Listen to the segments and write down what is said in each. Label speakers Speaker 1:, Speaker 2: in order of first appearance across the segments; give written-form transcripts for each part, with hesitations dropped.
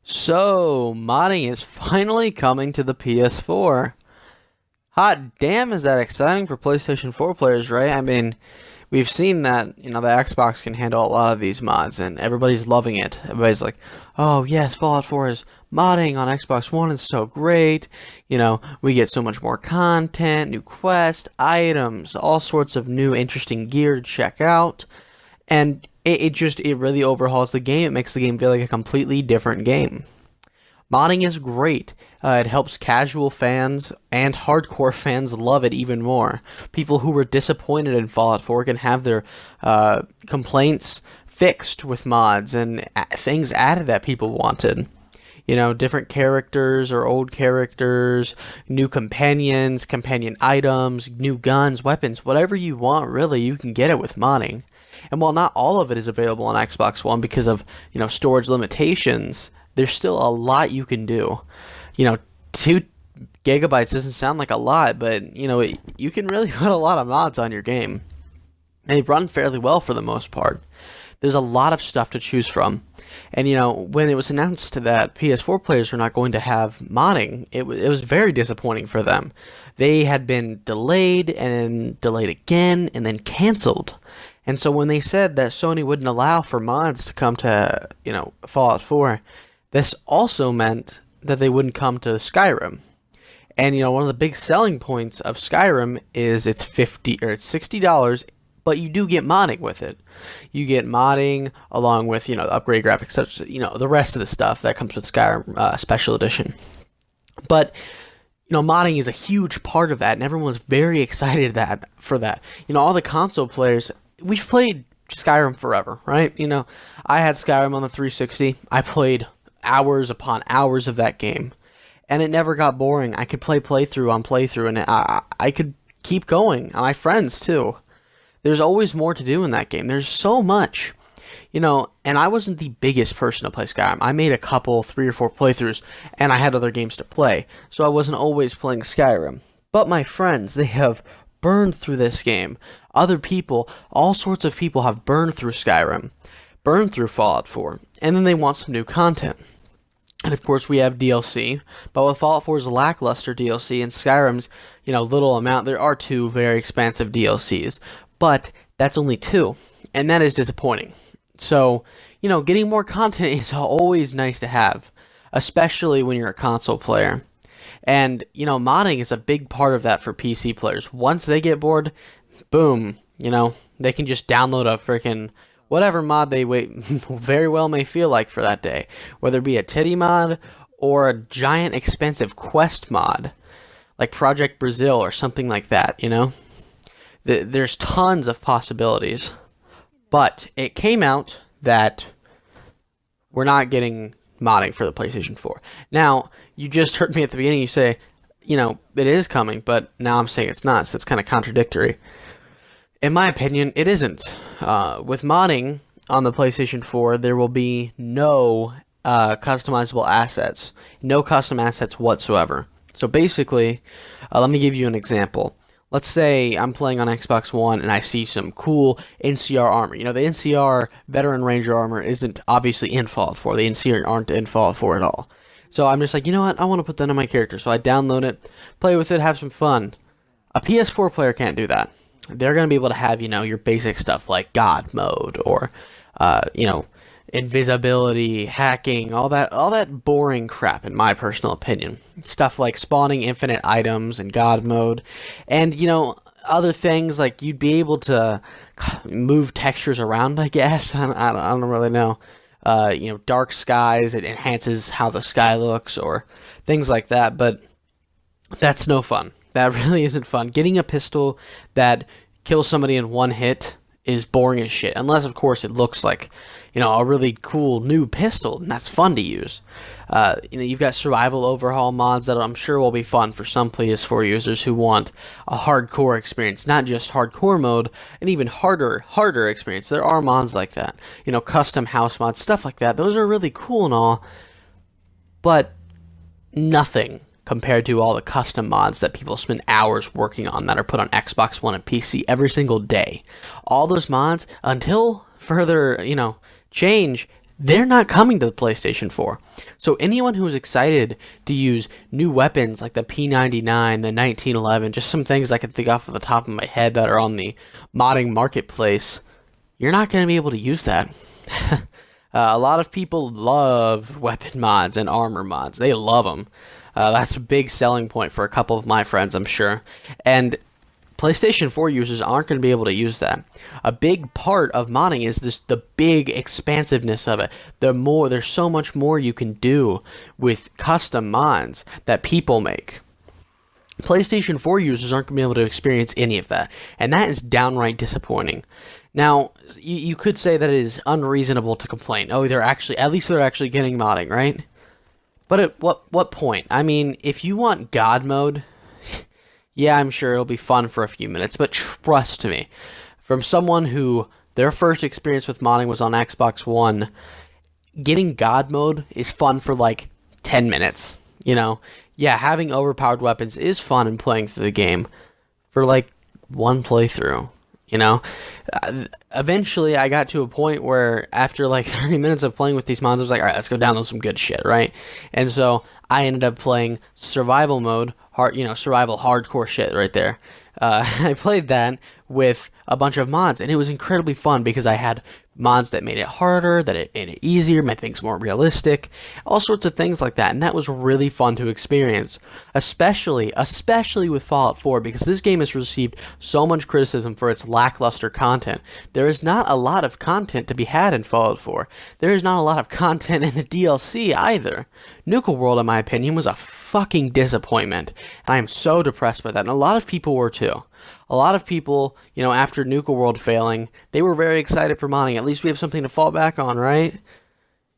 Speaker 1: So, modding is finally coming to the PS4. Hot damn, is that exciting for PlayStation 4 players, right? I mean, we've seen that, the Xbox can handle a lot of these mods, and everybody's loving it. Everybody's like, oh, yes, Fallout 4 is modding on Xbox One. It's so great. We get so much more content, new quest, items, all sorts of new interesting gear to check out. And it really overhauls the game. It makes the game feel like a completely different game. Modding is great. It helps casual fans and hardcore fans love it even more. People who were disappointed in Fallout 4 can have their complaints fixed with mods and things added that people wanted. Different characters or old characters, new companions, companion items, new guns, weapons, whatever you want, really, you can get it with modding. And while not all of it is available on Xbox One because of, storage limitations, there's still a lot you can do. 2 gigabytes doesn't sound like a lot, but, you can really put a lot of mods on your game. They run fairly well for the most part. There's a lot of stuff to choose from. And, when it was announced that PS4 players were not going to have modding, it was very disappointing for them. They had been delayed and delayed again and then canceled. And so when they said that Sony wouldn't allow for mods to come to, Fallout 4, this also meant that they wouldn't come to Skyrim. And, one of the big selling points of Skyrim is it's $60, but you do get modding with it. You get modding along with, the upgrade graphics, such, the rest of the stuff that comes with Skyrim Special Edition. But, modding is a huge part of that, and everyone's very excited for that. All the console players, we've played Skyrim forever, right? I had Skyrim on the 360. I played hours upon hours of that game, and it never got boring. I could play playthrough on playthrough, and I could keep going. My friends, too. There's always more to do in that game. There's so much. And I wasn't the biggest person to play Skyrim. I made a couple, 3 or 4 playthroughs, and I had other games to play, so I wasn't always playing Skyrim. But my friends, they have burned through this game. Other people, all sorts of people have burned through Skyrim, burned through Fallout 4, and then they want some new content. And of course we have DLC, but with Fallout 4's lackluster DLC and Skyrim's, little amount, there are 2 very expansive DLCs, but that's only 2, and that is disappointing. So, getting more content is always nice to have, especially when you're a console player. And, modding is a big part of that for PC players. Once they get bored, boom, they can just download a freaking whatever mod they very well may feel like for that day. Whether it be a titty mod or a giant expensive quest mod, like Project Brazil or something like that, There's tons of possibilities. But it came out that we're not getting modding for the PlayStation 4. Now, you just heard me at the beginning, you say, it is coming, but now I'm saying it's not, so it's kind of contradictory. In my opinion, it isn't. With modding on the PlayStation 4, there will be no customizable assets. No custom assets whatsoever. So basically, let me give you an example. Let's say I'm playing on Xbox One and I see some cool NCR armor. The NCR Veteran Ranger armor isn't obviously in Fallout 4. The NCR aren't in Fallout 4 at all. So I'm just like, you know what? I want to put that on my character. So I download it, play with it, have some fun. A PS4 player can't do that. They're going to be able to have, your basic stuff like God mode or, invisibility, hacking, all that boring crap, in my personal opinion. Stuff like spawning infinite items and God mode. And, other things like you'd be able to move textures around, I guess. I don't really know. Dark skies, it enhances how the sky looks or things like that. But that's no fun. That really isn't fun. Getting a pistol that kills somebody in one hit is boring as shit. Unless, of course, it looks like, a really cool new pistol, and that's fun to use. You've got survival overhaul mods that I'm sure will be fun for some PS4 users who want a hardcore experience, not just hardcore mode, and even harder experience. There are mods like that. Custom house mods, stuff like that. Those are really cool and all, but nothing compared to all the custom mods that people spend hours working on that are put on Xbox One and PC every single day. All those mods, until further, change, they're not coming to the PlayStation 4. So anyone who is excited to use new weapons like the P99, the 1911, just some things I can think off of the top of my head that are on the modding marketplace, you're not going to be able to use that. A lot of people love weapon mods and armor mods. They love them. That's a big selling point for a couple of my friends, I'm sure. And PlayStation 4 users aren't going to be able to use that. A big part of modding is the big expansiveness of it. There's so much more you can do with custom mods that people make. PlayStation 4 users aren't going to be able to experience any of that, and that is downright disappointing. Now, you could say that it is unreasonable to complain. Oh, at least they're actually getting modding, right? But at what point? I mean, if you want God mode, yeah, I'm sure it'll be fun for a few minutes, but trust me, from someone who their first experience with modding was on Xbox One, getting God mode is fun for like 10 minutes, you know? Yeah, having overpowered weapons is fun and playing through the game for like one playthrough, you know? Eventually, I got to a point where after like 30 minutes of playing with these mods, I was like, all right, let's go download some good shit, right? And so I ended up playing survival mode, survival hardcore shit right there. I played that with a bunch of mods, and it was incredibly fun because I had mods that made it harder, that it made it easier, made things more realistic, all sorts of things like that, and that was really fun to experience, especially with Fallout 4, because this game has received so much criticism for its lackluster content. There is not a lot of content to be had in Fallout 4. There is not a lot of content in the DLC either. Nuka World, in my opinion, was a fucking disappointment, and I am so depressed by that, and a lot of people were too. A lot of people, after Nuka World failing, they were very excited for modding. At least we have something to fall back on, right?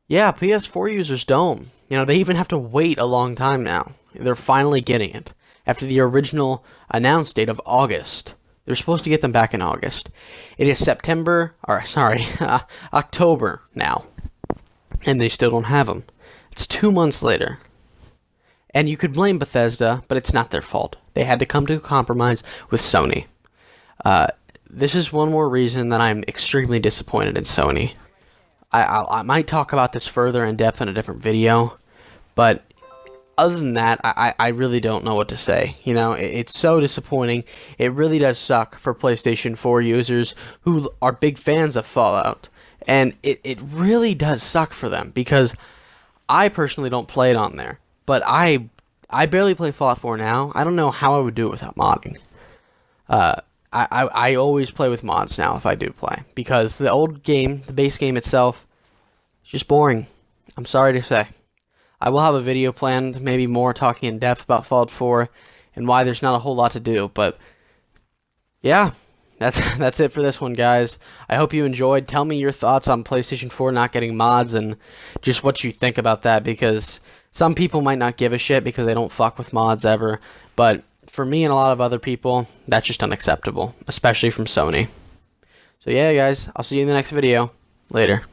Speaker 1: Yeah, PS4 users don't. They even have to wait a long time now. They're finally getting it. After the original announced date of August. They're supposed to get them back in August. It is October now. And they still don't have them. It's 2 months later. And you could blame Bethesda, but it's not their fault. They had to come to a compromise with Sony. This is one more reason that I'm extremely disappointed in Sony. I might talk about this further in depth in a different video, but other than that, I really don't know what to say. It's so disappointing. It really does suck for PlayStation 4 users who are big fans of Fallout. And it really does suck for them, because I personally don't play it on there. But I barely play Fallout 4 now. I don't know how I would do it without modding. I always play with mods now if I do play, because the old game, the base game itself, is just boring. I'm sorry to say. I will have a video planned, maybe more talking in depth about Fallout 4 and why there's not a whole lot to do. But yeah, that's it for this one, guys. I hope you enjoyed. Tell me your thoughts on PlayStation 4 not getting mods and just what you think about that, because some people might not give a shit because they don't fuck with mods ever, but for me and a lot of other people, that's just unacceptable, especially from Sony. So yeah, guys, I'll see you in the next video. Later.